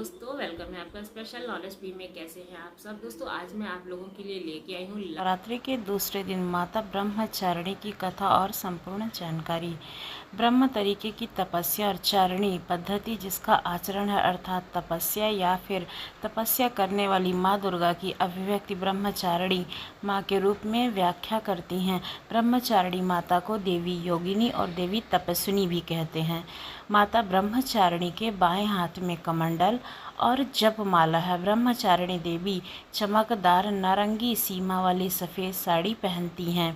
दोस्तों, वेलकम है आपका स्पेशल नॉलेज बी में। कैसे हैं आप सब दोस्तों? आज मैं आप लोगों के लिए लेके आई हूँ नवरात्रि के दूसरे दिन माता ब्रह्मचारिणी की कथा और संपूर्ण जानकारी। ब्रह्म तरीके की तपस्या और चारिणी पद्धति जिसका आचरण है अर्थात तपस्या या फिर तपस्या करने वाली माँ दुर्गा की अभिव्यक्ति ब्रह्मचारिणी माँ के रूप में व्याख्या करती हैं। ब्रह्मचारिणी माता को देवी योगिनी और देवी तपस्विनी भी कहते हैं। माता ब्रह्मचारिणी के बाएं हाथ में कमंडल और जपमाला है। ब्रह्मचारिणी देवी चमकदार नारंगी सीमा वाली सफ़ेद साड़ी पहनती हैं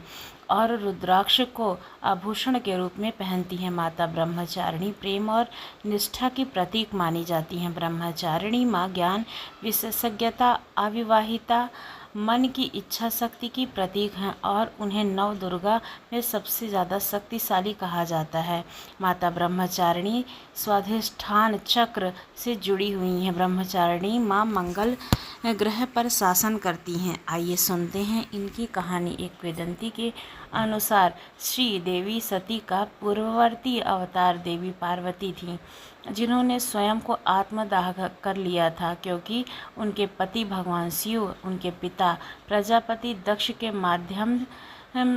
और रुद्राक्ष को आभूषण के रूप में पहनती हैं। माता ब्रह्मचारिणी प्रेम और निष्ठा की प्रतीक मानी जाती हैं। ब्रह्मचारिणी माँ ज्ञान, विशेषज्ञता, अविवाहिता, मन की इच्छा शक्ति की प्रतीक हैं और उन्हें नव दुर्गा में सबसे ज़्यादा शक्तिशाली कहा जाता है। माता ब्रह्मचारिणी स्वाधिष्ठान चक्र से जुड़ी हुई हैं। ब्रह्मचारिणी माँ मंगल ग्रह पर शासन करती हैं। आइए सुनते हैं इनकी कहानी। एक किंवदंती के अनुसार श्री देवी सती का पूर्ववर्ती अवतार देवी पार्वती थी, जिन्होंने स्वयं को आत्मदाह कर लिया था क्योंकि उनके पति भगवान शिव उनके पिता प्रजापति दक्ष के माध्यम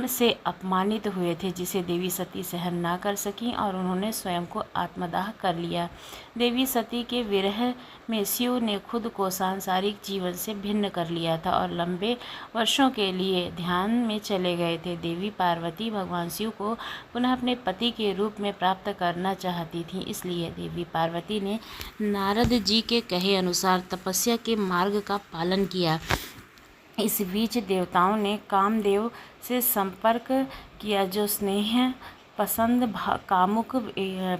से अपमानित हुए थे, जिसे देवी सती सहन ना कर सकीं और उन्होंने स्वयं को आत्मदाह कर लिया। देवी सती के विरह में शिव ने खुद को सांसारिक जीवन से भिन्न कर लिया था और लंबे वर्षों के लिए ध्यान में चले गए थे। देवी पार्वती भगवान शिव को पुनः अपने पति के रूप में प्राप्त करना चाहती थी, इसलिए देवी पार्वती ने नारद जी के कहे अनुसार तपस्या के मार्ग का पालन किया। इस बीच देवताओं ने कामदेव से संपर्क किया, जो स्नेह, पसंद, कामुक,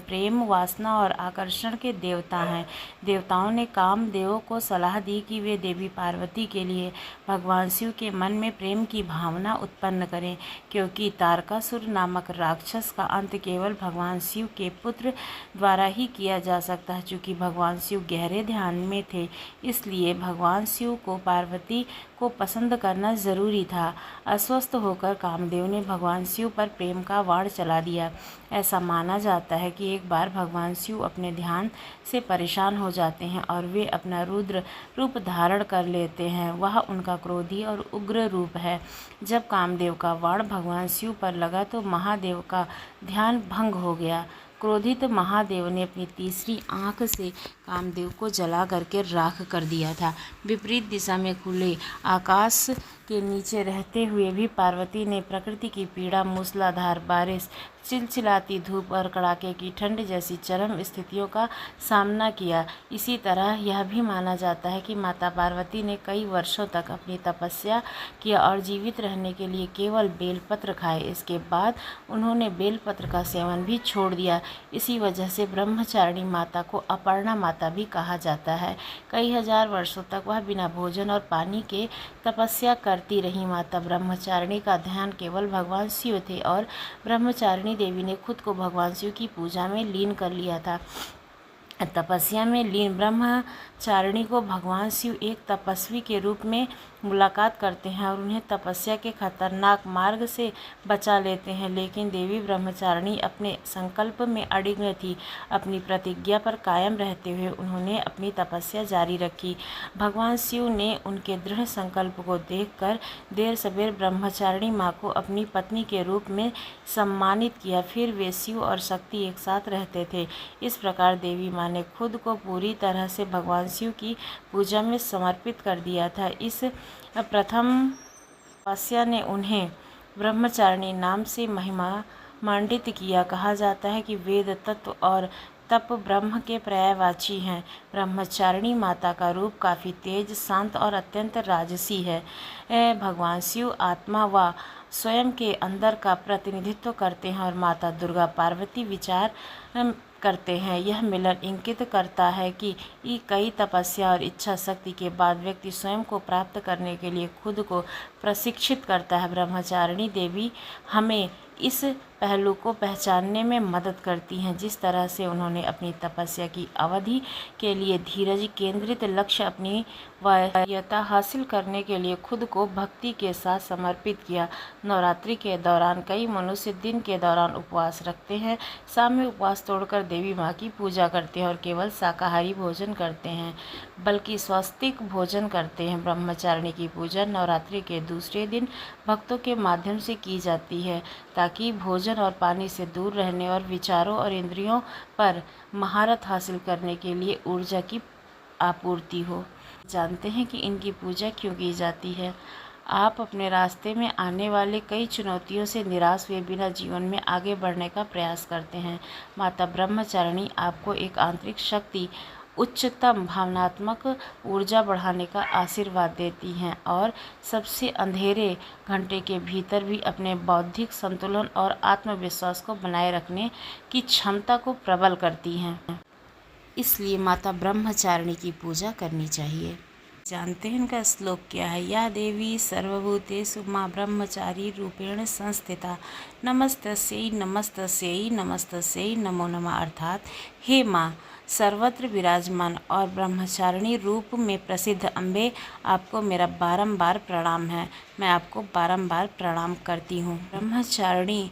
प्रेम, वासना और आकर्षण के देवता हैं। देवताओं ने कामदेव को सलाह दी कि वे देवी पार्वती के लिए भगवान शिव के मन में प्रेम की भावना उत्पन्न करें, क्योंकि तारकासुर नामक राक्षस का अंत केवल भगवान शिव के पुत्र द्वारा ही किया जा सकता है। चूँकि भगवान शिव गहरे ध्यान में थे, इसलिए भगवान शिव को पार्वती को पसंद करना जरूरी था। अस्वस्थ होकर कामदेव ने भगवान शिव पर प्रेम का वाण चला दिया। ऐसा माना जाता है कि एक बार भगवान शिव अपने ध्यान से परेशान हो जाते हैं और वे अपना रुद्र रूप धारण कर लेते हैं। वह उनका क्रोधी और उग्र रूप है। जब कामदेव का वाण भगवान शिव पर लगा तो महादेव का ध्यान भंग हो गया। क्रोधित महादेव ने अपनी तीसरी आंख से कामदेव को जला करके राख कर दिया था। विपरीत दिशा में खुले आकाश के नीचे रहते हुए भी पार्वती ने प्रकृति की पीड़ा, मूसलाधार बारिश, चिलचिलाती धूप और कड़ाके की ठंड जैसी चरम स्थितियों का सामना किया। इसी तरह यह भी माना जाता है कि माता पार्वती ने कई वर्षों तक अपनी तपस्या किया और जीवित रहने के लिए केवल बेलपत्र खाए। इसके बाद उन्होंने बेलपत्र का सेवन भी छोड़ दिया। इसी वजह से ब्रह्मचारिणी माता को अपर्णा माता भी कहा जाता है। कई हजार वर्षों तक वह बिना भोजन और पानी के तपस्या करती रही। माता ब्रह्मचारिणी का ध्यान केवल भगवान शिव थे और ब्रह्मचारिणी देवी ने खुद को भगवान शिव की पूजा में लीन कर लिया था। तपस्या में लीन ब्रह्मचारिणी को भगवान शिव एक तपस्वी के रूप में मुलाकात करते हैं और उन्हें तपस्या के खतरनाक मार्ग से बचा लेते हैं, लेकिन देवी ब्रह्मचारिणी अपने संकल्प में अडिग थी। अपनी प्रतिज्ञा पर कायम रहते हुए उन्होंने अपनी तपस्या जारी रखी। भगवान शिव ने उनके दृढ़ संकल्प को देखकर देर सवेर ब्रह्मचारिणी माँ को अपनी पत्नी के रूप में सम्मानित किया। फिर वे शिव और शक्ति एक साथ रहते थे। इस प्रकार देवी माँ ने खुद को पूरी तरह से भगवान शिव की पूजा में समर्पित कर दिया था। इस प्रथम तपस्या ने उन्हें ब्रह्मचारिणी नाम से महिमा मंडित किया। कहा जाता है कि वेद, तत्व और तप ब्रह्म के पर्यायवाची हैं। ब्रह्मचारिणी माता का रूप काफ़ी तेज, शांत और अत्यंत राजसी है। भगवान शिव आत्मा व स्वयं के अंदर का प्रतिनिधित्व करते हैं और माता दुर्गा पार्वती विचार करते हैं। यह मिलन इंगित करता है कि कई तपस्या और इच्छा शक्ति के बाद व्यक्ति स्वयं को प्राप्त करने के लिए खुद को प्रशिक्षित करता है। ब्रह्मचारिणी देवी हमें इस पहलू को पहचानने में मदद करती हैं। जिस तरह से उन्होंने अपनी तपस्या की अवधि के लिए धीरज केंद्रित लक्ष्य अपनी वरीयता हासिल करने के लिए खुद को भक्ति के साथ समर्पित किया। नवरात्रि के दौरान कई मनुष्य दिन के दौरान उपवास रखते हैं, शाम में उपवास तोड़कर देवी माँ की पूजा करते हैं और केवल शाकाहारी भोजन करते हैं, बल्कि स्वस्तिक भोजन करते हैं। ब्रह्मचारिणी की पूजा नवरात्रि के दूसरे दिन भक्तों के माध्यम से की जाती है, ताकि भोजन और पानी से दूर रहने और विचारों और इंद्रियों पर महारत हासिल करने के लिए ऊर्जा की आपूर्ति हो। जानते हैं कि इनकी पूजा क्यों की जाती है। आप अपने रास्ते में आने वाले कई चुनौतियों से निराश हुए बिना जीवन में आगे बढ़ने का प्रयास करते हैं। माता ब्रह्मचारिणी आपको एक आंतरिक शक्ति, उच्चतम भावनात्मक ऊर्जा बढ़ाने का आशीर्वाद देती हैं और सबसे अंधेरे घंटे के भीतर भी अपने बौद्धिक संतुलन और आत्मविश्वास को बनाए रखने की क्षमता को प्रबल करती हैं। इसलिए माता ब्रह्मचारिणी की पूजा करनी चाहिए। जानते हैं इनका श्लोक क्या है। या देवी सर्वभूतेषु माँ ब्रह्मचारी रूपेण संस्थिता नमस्तस्यै नमस्तस्यै नमस्तस्यै नमो नमः। अर्थात हे माँ सर्वत्र विराजमान और ब्रह्मचारिणी रूप में प्रसिद्ध अम्बे, आपको मेरा बारंबार प्रणाम है। मैं आपको बारंबार प्रणाम करती हूँ। ब्रह्मचारिणी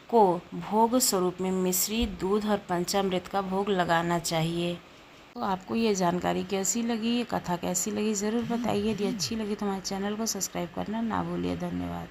को भोग स्वरूप में मिश्री, दूध और पंचामृत का भोग लगाना चाहिए। तो आपको ये जानकारी कैसी लगी, ये कथा कैसी लगी ज़रूर बताइए। यदि अच्छी लगी तो हमारे चैनल को सब्सक्राइब करना ना भूलिए। धन्यवाद।